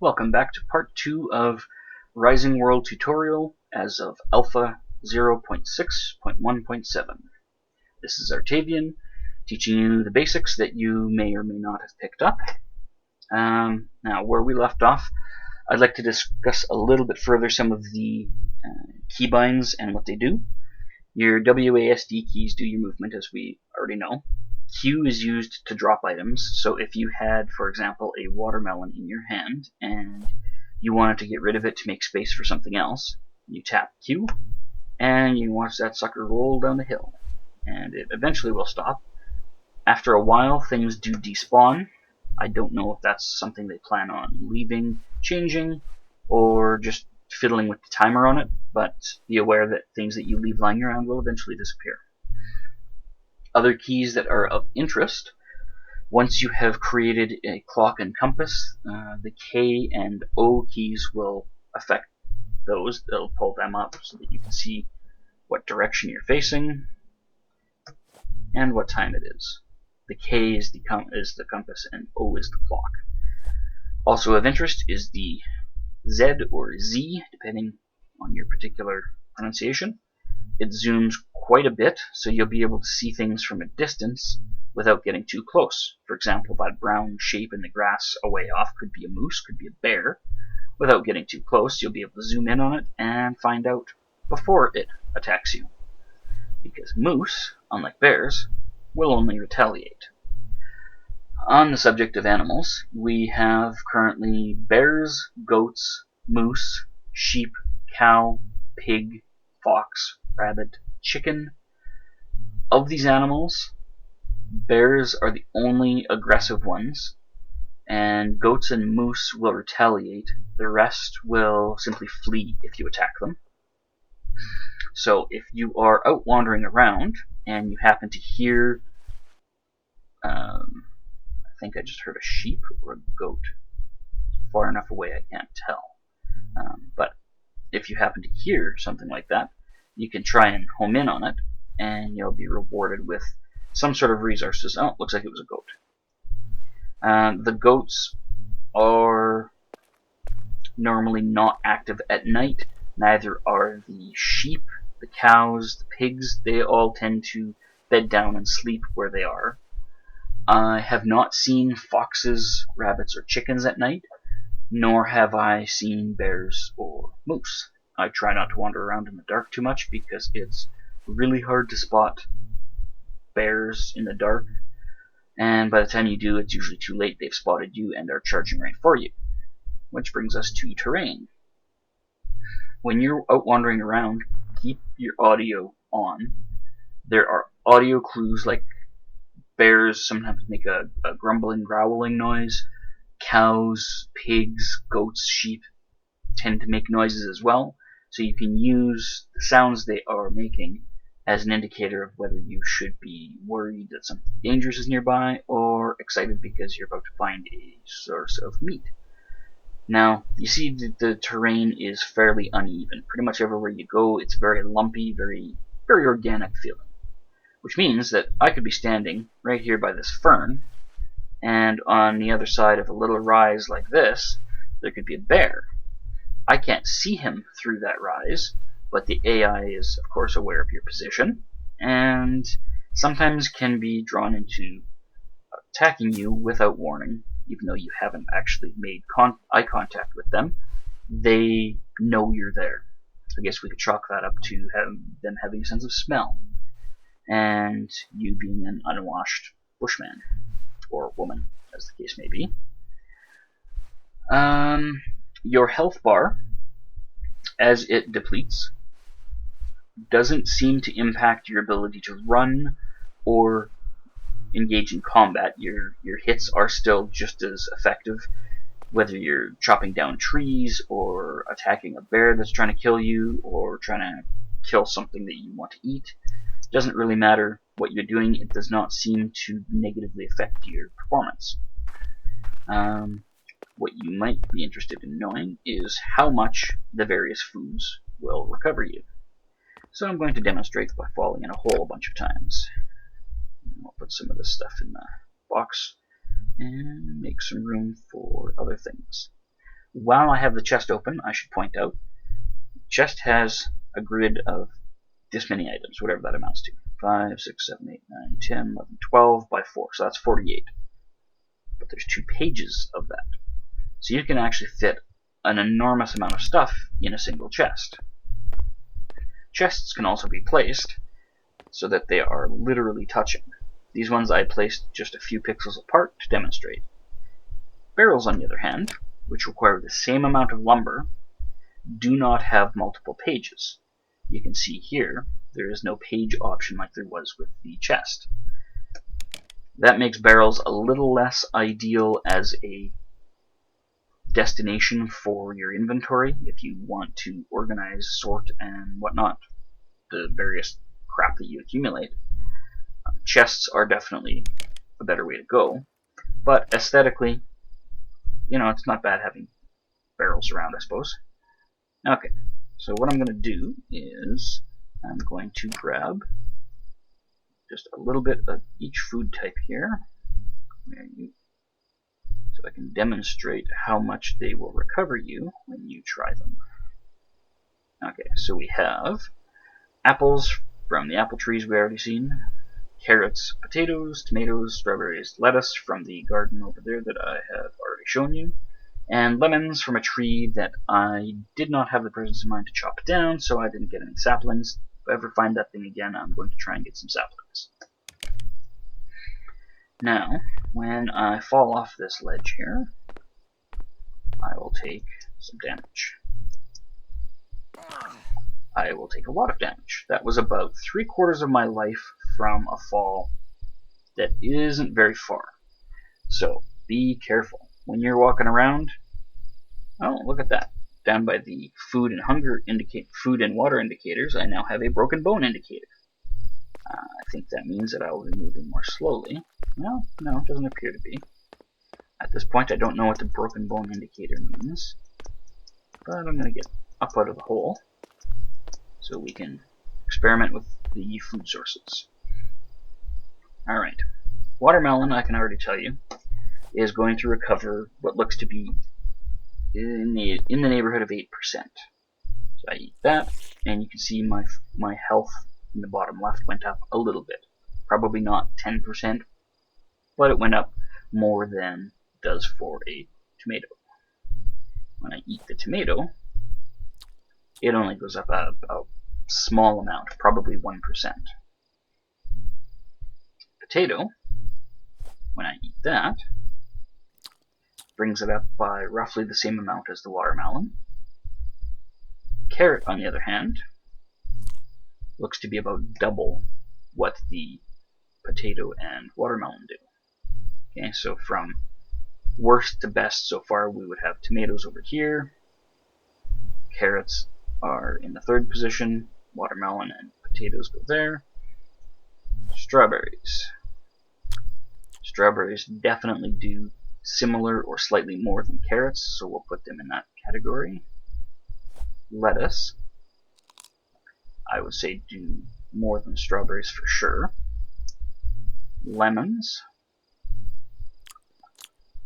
Welcome back to part 2 of Rising World tutorial as of Alpha 0.6.1.7. This is Artavian, teaching you the basics that you may or may not have picked up. Now, where we left off, I'd like to discuss a little bit further some of the keybinds and what they do. Your WASD keys do your movement, as we already know. Q is used to drop items, so if you had, for example, a watermelon in your hand and you wanted to get rid of it to make space for something else, you tap Q and you watch that sucker roll down the hill, and it eventually will stop. After a while, things do despawn. I don't know if that's something they plan on leaving, changing, or just fiddling with the timer on it, but be aware that things that you leave lying around will eventually disappear. Other keys that are of interest: once you have created a clock and compass, the K and O keys will affect those. They'll pull them up so that you can see what direction you're facing and what time it is. The K is the compass and O is the clock. Also of interest is the Z or Z, depending on your particular pronunciation. It zooms quite a bit, so you'll be able to see things from a distance without getting too close. For example, that brown shape in the grass away off could be a moose, could be a bear. Without getting too close, you'll be able to zoom in on it and find out before it attacks you. Because moose, unlike bears, will only retaliate. On the subject of animals, we have currently bears, goats, moose, sheep, cow, pig, fox, rabbit, chicken. Of these animals, bears are the only aggressive ones, and goats and moose will retaliate. The rest will simply flee if you attack them. So if you are out wandering around and you happen to hear, I think I just heard a sheep or a goat. Far enough away I can't tell. But if you happen to hear something like that, you can try and home in on it, and you'll be rewarded with some sort of resources. Oh, looks like it was a goat. The goats are normally not active at night. Neither are the sheep, the cows, the pigs. They all tend to bed down and sleep where they are. I have not seen foxes, rabbits, or chickens at night, nor have I seen bears or moose. I try not to wander around in the dark too much because it's really hard to spot bears in the dark, and by the time you do, it's usually too late. They've spotted you and are charging right for you. Which brings us to terrain. When you're out wandering around, keep your audio on. There are audio clues, like bears sometimes make a grumbling, growling noise. Cows, pigs, goats, sheep tend to make noises as well, so you can use the sounds they are making as an indicator of whether you should be worried that something dangerous is nearby or excited because you're about to find a source of meat. Now, you see the terrain is fairly uneven. Pretty much everywhere you go, it's very lumpy, very organic feeling. Which means that I could be standing right here by this fern, and on the other side of a little rise like this, there could be a bear. I can't see him through that rise, but the AI is, of course, aware of your position, and sometimes can be drawn into attacking you without warning, even though you haven't actually made eye contact with them. They know you're there. I guess we could chalk that up to them having a sense of smell, and you being an unwashed bushman, or woman, as the case may be. Your health bar, as it depletes, doesn't seem to impact your ability to run or engage in combat. Your hits are still just as effective, whether you're chopping down trees or attacking a bear that's trying to kill you or trying to kill something that you want to eat. It doesn't really matter what you're doing. It does not seem to negatively affect your performance. What you might be interested in knowing is how much the various foods will recover you. So I'm going to demonstrate by falling in a hole a bunch of times. I'll put some of this stuff in the box and make some room for other things. While I have the chest open, I should point out, the chest has a grid of this many items, whatever that amounts to. 5, 6, 7, 8, 9, 10, 11, 12 by 4, so that's 48. But there's 2 pages of that. So you can actually fit an enormous amount of stuff in a single chest. Chests can also be placed so that they are literally touching. These ones I placed just a few pixels apart to demonstrate. Barrels, on the other hand, which require the same amount of lumber, do not have multiple pages. You can see here there is no page option like there was with the chest. That makes barrels a little less ideal as a destination for your inventory if you want to organize, sort, and whatnot, the various crap that you accumulate. Chests are definitely a better way to go, but aesthetically, it's not bad having barrels around, I suppose. Okay, so what I'm going to do is I'm going to grab just a little bit of each food type here, so I can demonstrate how much they will recover you when you try them. Okay, so we have apples from the apple trees we already seen, carrots, potatoes, tomatoes, strawberries, lettuce from the garden over there that I have already shown you, and lemons from a tree that I did not have the presence of mind to chop down, so I didn't get any saplings. If I ever find that thing again, I'm going to try and get some saplings. Now, when I fall off this ledge here, I will take some damage. I will take a lot of damage. That was about 3/4 of my life from a fall that isn't very far. So, be careful. When you're walking around, oh, look at that. Down by the food and water indicators, I now have a broken bone indicator. I think that means that I will be moving more slowly. No, it doesn't appear to be. At this point, I don't know what the broken bone indicator means, but I'm going to get up out of the hole so we can experiment with the food sources. Alright, watermelon, I can already tell you, is going to recover what looks to be in the neighborhood of 8%. So I eat that, and you can see my health in the bottom left went up a little bit. Probably not 10%, but it went up more than it does for a tomato. When I eat the tomato, it only goes up a small amount, probably 1%. Potato, when I eat that, brings it up by roughly the same amount as the watermelon. Carrot, on the other hand, looks to be about double what the potato and watermelon do. Okay, so from worst to best so far, we would have tomatoes over here, carrots are in the 3rd position, watermelon and potatoes go there. Strawberries. Strawberries definitely do similar or slightly more than carrots, so we'll put them in that category. Lettuce, I would say do more than strawberries for sure. Lemons,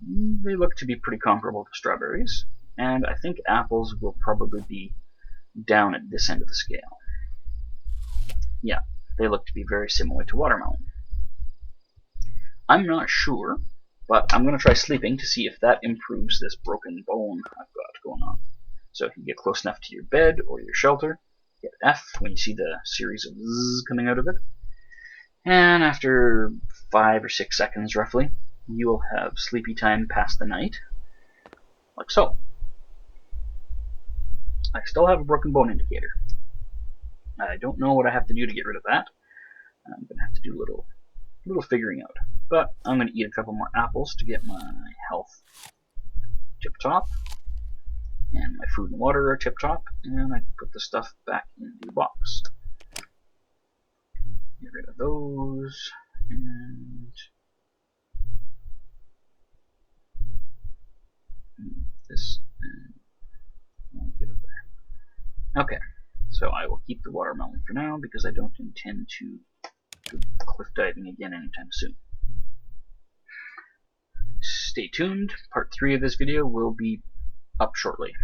they look to be pretty comparable to strawberries. And I think apples will probably be down at this end of the scale. Yeah, they look to be very similar to watermelon. I'm not sure, but I'm going to try sleeping to see if that improves this broken bone I've got going on. So if you get close enough to your bed or your shelter, hit F when you see the series of zzz coming out of it. And after 5 or 6 seconds roughly, you will have sleepy time past the night, like so. I still have a broken bone indicator. I don't know what I have to do to get rid of that. I'm going to have to do a little figuring out. But I'm going to eat a couple more apples to get my health tip top. And my food and water are tip top. And I can put the stuff back in the box. Get rid of those. And this. And I'll get up there. Okay. So I will keep the watermelon for now because I don't intend to do cliff diving again anytime soon. Stay tuned. Part 3 of this video will be up shortly.